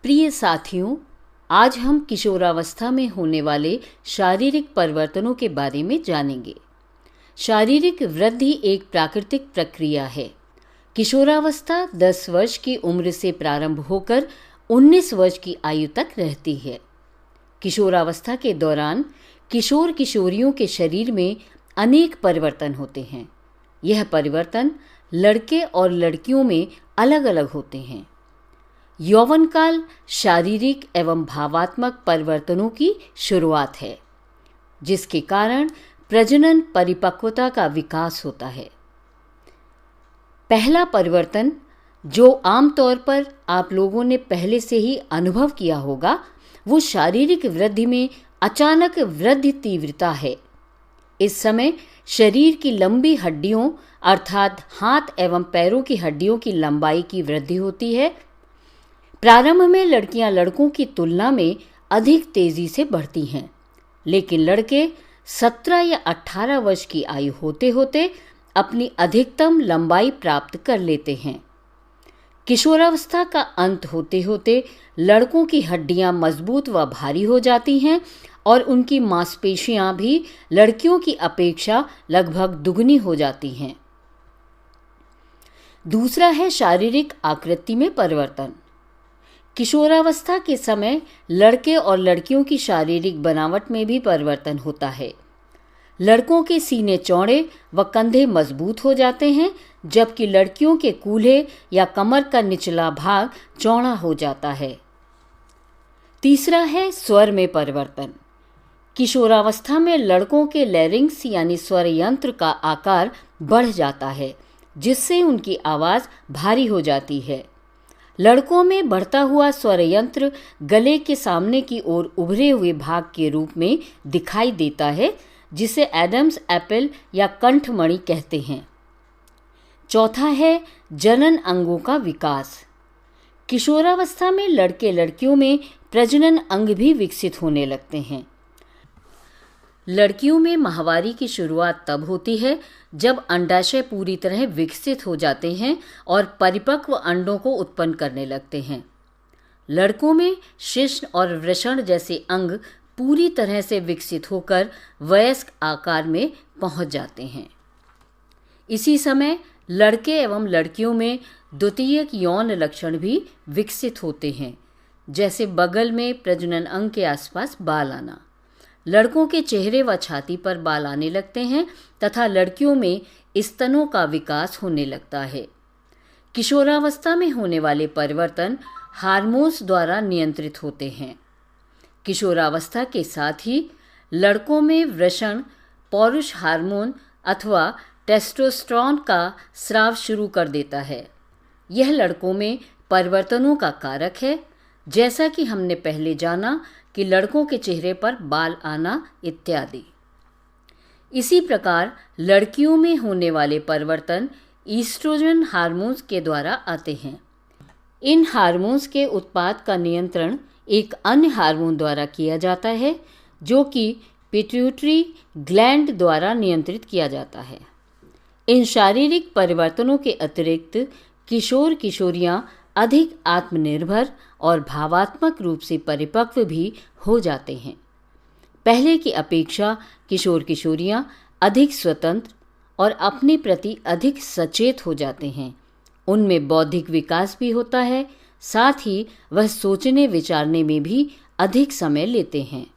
प्रिय साथियों, आज हम किशोरावस्था में होने वाले शारीरिक परिवर्तनों के बारे में जानेंगे। शारीरिक वृद्धि एक प्राकृतिक प्रक्रिया है। किशोरावस्था 10 वर्ष की उम्र से प्रारंभ होकर 19 वर्ष की आयु तक रहती है। किशोरावस्था के दौरान किशोर किशोरियों के शरीर में अनेक परिवर्तन होते हैं। यह परिवर्तन लड़के और लड़कियों में अलग अलग होते हैं। यौवन काल शारीरिक एवं भावात्मक परिवर्तनों की शुरुआत है, जिसके कारण प्रजनन परिपक्वता का विकास होता है। पहला परिवर्तन, जो आमतौर पर आप लोगों ने पहले से ही अनुभव किया होगा, वो शारीरिक वृद्धि में अचानक वृद्धि तीव्रता है। इस समय शरीर की लंबी हड्डियों अर्थात हाथ एवं पैरों की हड्डियों की लंबाई की वृद्धि होती है। प्रारंभ में लड़कियां लड़कों की तुलना में अधिक तेजी से बढ़ती हैं, लेकिन लड़के 17 या 18 वर्ष की आयु होते होते अपनी अधिकतम लंबाई प्राप्त कर लेते हैं। किशोरावस्था का अंत होते होते लड़कों की हड्डियां मजबूत व भारी हो जाती हैं और उनकी मांसपेशियां भी लड़कियों की अपेक्षा लगभग दुगनी हो जाती हैं। दूसरा है शारीरिक आकृति में परिवर्तन। किशोरावस्था के समय लड़के और लड़कियों की शारीरिक बनावट में भी परिवर्तन होता है। लड़कों के सीने चौड़े व कंधे मजबूत हो जाते हैं, जबकि लड़कियों के कूल्हे या कमर का निचला भाग चौड़ा हो जाता है। तीसरा है स्वर में परिवर्तन। किशोरावस्था में लड़कों के लैरिंक्स यानी स्वर यंत्र का आकार बढ़ जाता है, जिससे उनकी आवाज़ भारी हो जाती है। लड़कों में बढ़ता हुआ स्वर यंत्र गले के सामने की ओर उभरे हुए भाग के रूप में दिखाई देता है, जिसे एडम्स एप्पल या कंठमणि कहते हैं। चौथा है जनन अंगों का विकास। किशोरावस्था में लड़के लड़कियों में प्रजनन अंग भी विकसित होने लगते हैं। लड़कियों में माहवारी की शुरुआत तब होती है जब अंडाशय पूरी तरह विकसित हो जाते हैं और परिपक्व अंडों को उत्पन्न करने लगते हैं। लड़कों में शिश्न और वृषण जैसे अंग पूरी तरह से विकसित होकर वयस्क आकार में पहुंच जाते हैं। इसी समय लड़के एवं लड़कियों में द्वितीयक यौन लक्षण भी विकसित होते हैं, जैसे बगल में प्रजनन अंग के आसपास बाल आना। लड़कों के चेहरे व छाती पर बाल आने लगते हैं तथा लड़कियों में स्तनों का विकास होने लगता है। किशोरावस्था में होने वाले परिवर्तन हार्मोन्स द्वारा नियंत्रित होते हैं। किशोरावस्था के साथ ही लड़कों में वृषण पौरुष हार्मोन अथवा टेस्टोस्टेरोन का स्राव शुरू कर देता है। यह लड़कों में परिवर्तनों का कारक है, जैसा कि हमने पहले जाना कि लड़कों के चेहरे पर बाल आना इत्यादि। इसी प्रकार लड़कियों में होने वाले परिवर्तन ईस्ट्रोजन हार्मोन्स के द्वारा आते हैं। इन हार्मोन्स के उत्पाद का नियंत्रण एक अन्य हार्मोन द्वारा किया जाता है, जो कि पिट्यूटरी ग्लैंड द्वारा नियंत्रित किया जाता है। इन शारीरिक परिवर्तनों के अतिरिक्त किशोर किशोरियां अधिक आत्मनिर्भर और भावात्मक रूप से परिपक्व भी हो जाते हैं। पहले की अपेक्षा किशोर किशोरियां अधिक स्वतंत्र और अपने प्रति अधिक सचेत हो जाते हैं। उनमें बौद्धिक विकास भी होता है, साथ ही वह सोचने विचारने में भी अधिक समय लेते हैं।